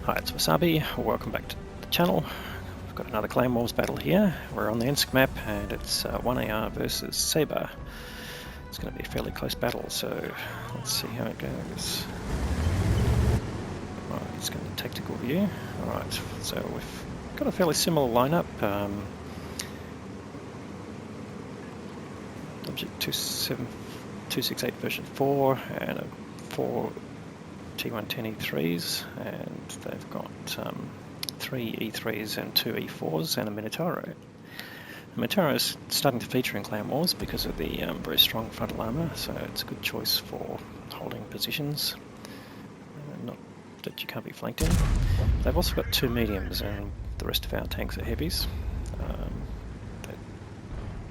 Hi, it's SABRE. Welcome back to the channel. We've got another Clan Wars battle here. We're on the Ensk map and it's 1AR versus SABRE. It's going to be a fairly close battle, so let's see how it goes. Right, let's go to the tactical view. Alright, so we've got a fairly similar lineup. Object 268 version 4 and 4 T110 E3s, and they've got 3 E3s and 2 E4s and a Minotauro. The Minotauro is starting to feature in Clan Wars because of the very strong frontal armour, so it's a good choice for holding positions, not that you can't be flanked in. They've also got 2 mediums and the rest of our tanks are heavies. They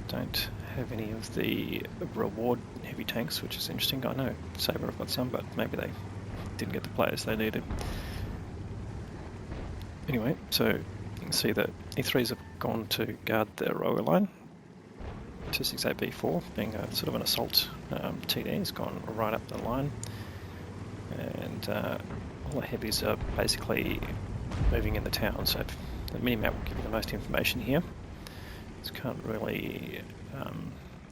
don't have any of the reward heavy tanks, which is interesting. I know SABRE have got some, but maybe they didn't get the players they needed. Anyway, so you can see that E3s have gone to guard the railway line. 268B4 being a sort of an assault TD has gone right up the line, and all the heavies are basically moving in the town, so the mini-map will give you the most information here. Just can't really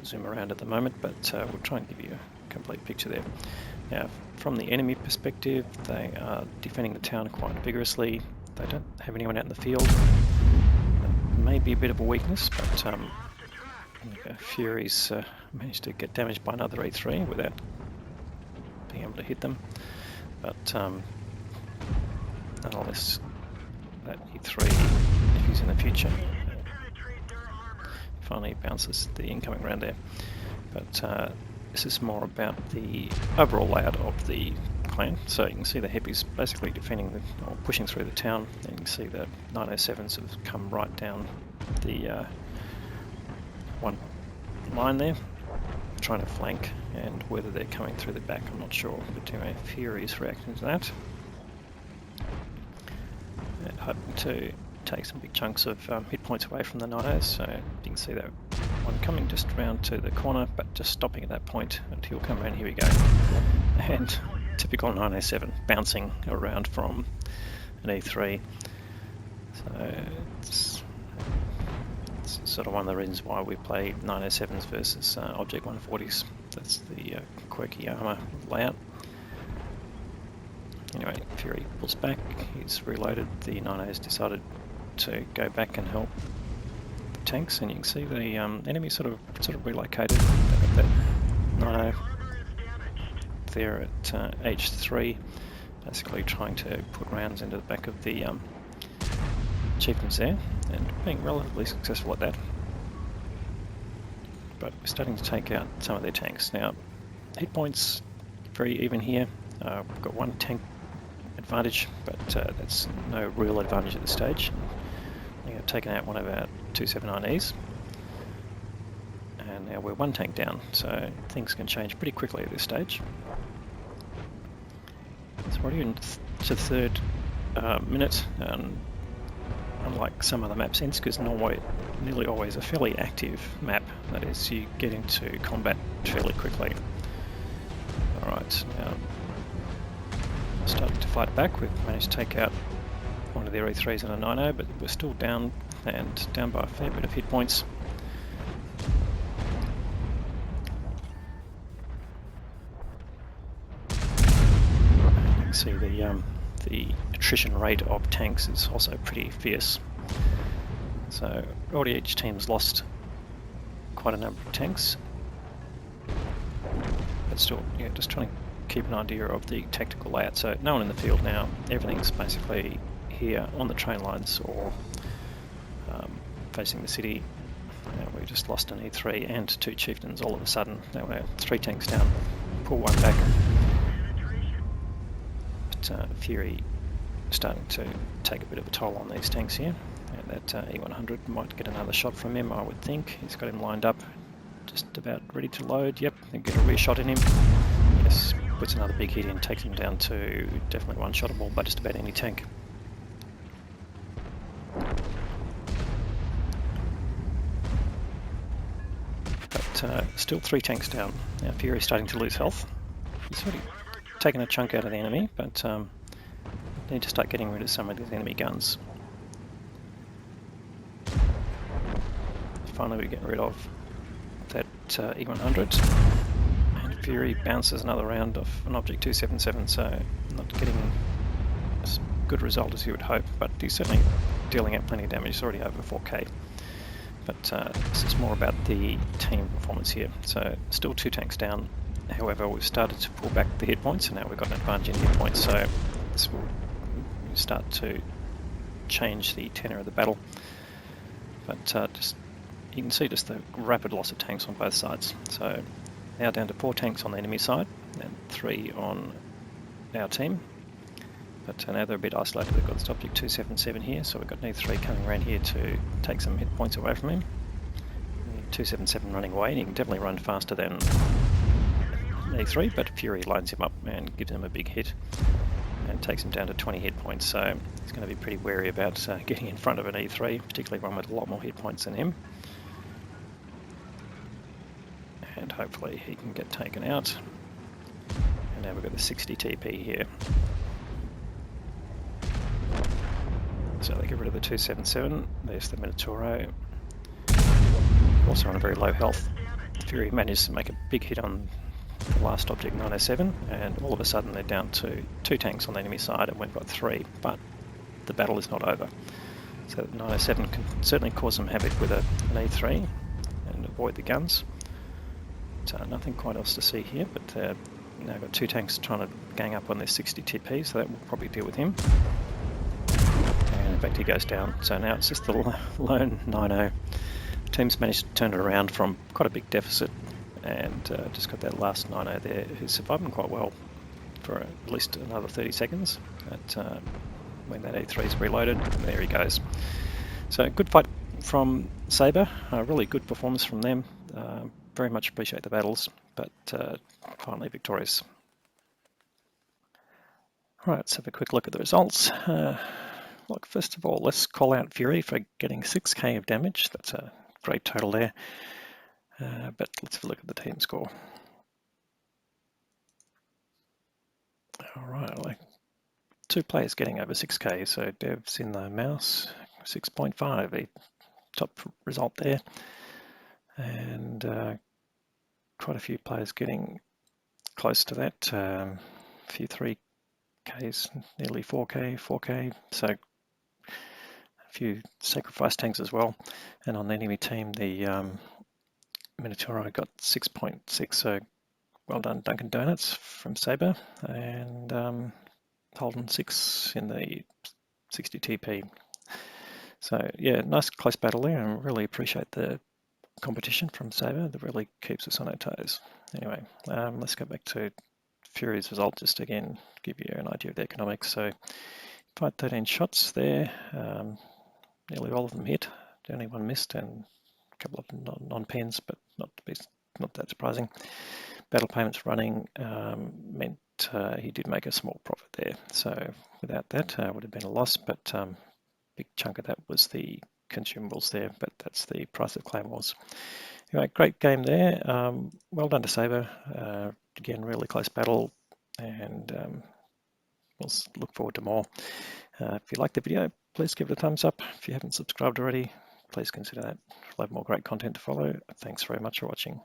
zoom around at the moment, but we'll try and give you a complete picture there. Now, from the enemy perspective, they are defending the town quite vigorously. They don't have anyone out in the field. That may be a bit of a weakness, but Furies managed to get damaged by another E3 without being able to hit them. But nonetheless, that E3, if he's in the future, finally bounces the incoming round there. But this is more about the overall layout of the clan. So you can see the heavies basically defending or pushing through the town, and you can see the 907s have come right down the one line there, trying to flank, and whether they're coming through the back I'm not sure, but anyway, Fury's reacting to that and hoping to take some big chunks of hit points away from the 90s. So you can see that one coming just around to the corner, but just stopping at that point until he'll come around. Here we go, and typical 907 bouncing around from an E3. So it's sort of one of the reasons why we play 907s versus Object 140s. That's the quirky armour layout. Anyway, Fury pulls back, he's reloaded, the 90s decided to go back and help the tanks, and you can see the enemy sort of relocated. They've got that 90 there at H3, basically trying to put rounds into the back of the chieftains there, and being relatively successful at that. But we're starting to take out some of their tanks. Now, hit points very even here. We've got one tank advantage, but that's no real advantage at this stage. I've taken out one of our 279Es, and now we're one tank down, so things can change pretty quickly at this stage. So we're already into the third minute, and unlike some other maps, Ensk is nearly always a fairly active map. That is, you get into combat fairly quickly. Alright, now starting to fight back. We've managed to take out one of their E3s and a 90, but we're still down, and down by a fair bit of hit points. You can see the attrition rate of tanks is also pretty fierce. So already each team's lost quite a number of tanks, but still, yeah, just trying to keep an idea of the tactical layout. So no one in the field now, everything's basically here on the train lines or facing the city. Now we've just lost an E3 and 2 chieftains all of a sudden. Now we're 3 tanks down, pull one back. But Fury starting to take a bit of a toll on these tanks here, and that E100 might get another shot from him, I would think. He's got him lined up, just about ready to load. Yep, and get a rear shot in him. Yes, puts another big hit in, takes him down to definitely one-shottable by just about any tank. But still 3 tanks down. Now Fury's starting to lose health. He's already taken a chunk out of the enemy, but need to start getting rid of some of these enemy guns. Finally, we're getting rid of that E100. And Fury bounces another round off an Object 277, so not getting as good result as you would hope, but he's certainly dealing out plenty of damage. He's already over 4k. But this is more about the team performance here. So still 2 tanks down. However, we've started to pull back the hit points, and now we've got an advantage in hit points. So this will start to change the tenor of the battle. But just you can see just the rapid loss of tanks on both sides. So now down to 4 tanks on the enemy side and 3 on our team. But now they're a bit isolated. They've got this Object 277 here, so we've got an E3 coming around here to take some hit points away from him. The 277 running away, and he can definitely run faster than an E3, but Fury lines him up and gives him a big hit and takes him down to 20 hit points. So he's going to be pretty wary about getting in front of an E3, particularly one with a lot more hit points than him. And hopefully he can get taken out. And now we've got the 60 TP here. So they get rid of the 277, there's the Minotauro, also on a very low health. Fury manages to make a big hit on the last Object 907, and all of a sudden they're down to 2 tanks on the enemy side, and we've got 3, but the battle is not over. So the 907 can certainly cause some havoc with an E3 and avoid the guns. So nothing quite else to see here, but now got 2 tanks trying to gang up on this 60 TP, so that will probably deal with him. In fact, he goes down. So now it's just the lone 9-0. The team's managed to turn it around from quite a big deficit, and just got that last 9-0 there, who's surviving quite well for at least another 30 seconds. But when that E3 is reloaded, there he goes. So good fight from SABRE. Really good performance from them. Very much appreciate the battles, but finally victorious. All right, let's have a quick look at the results. Look, first of all, let's call out Fury for getting 6k of damage. That's a great total there. But let's have a look at the team score. All right, like 2 players getting over 6k. So Dev's in the mouse, 6.5, a top result there. And quite a few players getting close to that. A few 3Ks, nearly 4K. So a few sacrifice tanks as well. And on the enemy team, the Minotauro got 6.6, so well done Dunkin' Donuts from SABRE, and Holden 6 in the 60 TP. So yeah, nice close battle there, and really appreciate the competition from SABRE. That really keeps us on our toes. Anyway, let's go back to Fury's result just again, give you an idea of the economics. So 13 shots there, nearly all of them hit. The only one missed, and a couple of non-pens, but not that surprising. Battle payments running meant he did make a small profit there. So without that, would have been a loss, but big chunk of that was the consumables there, but that's the price of claymores. Anyway, great game there. Well done to SABRE. Again, really close battle, and we'll look forward to more. If you liked the video, please give it a thumbs up. If you haven't subscribed already, please consider that. We'll have more great content to follow. Thanks very much for watching.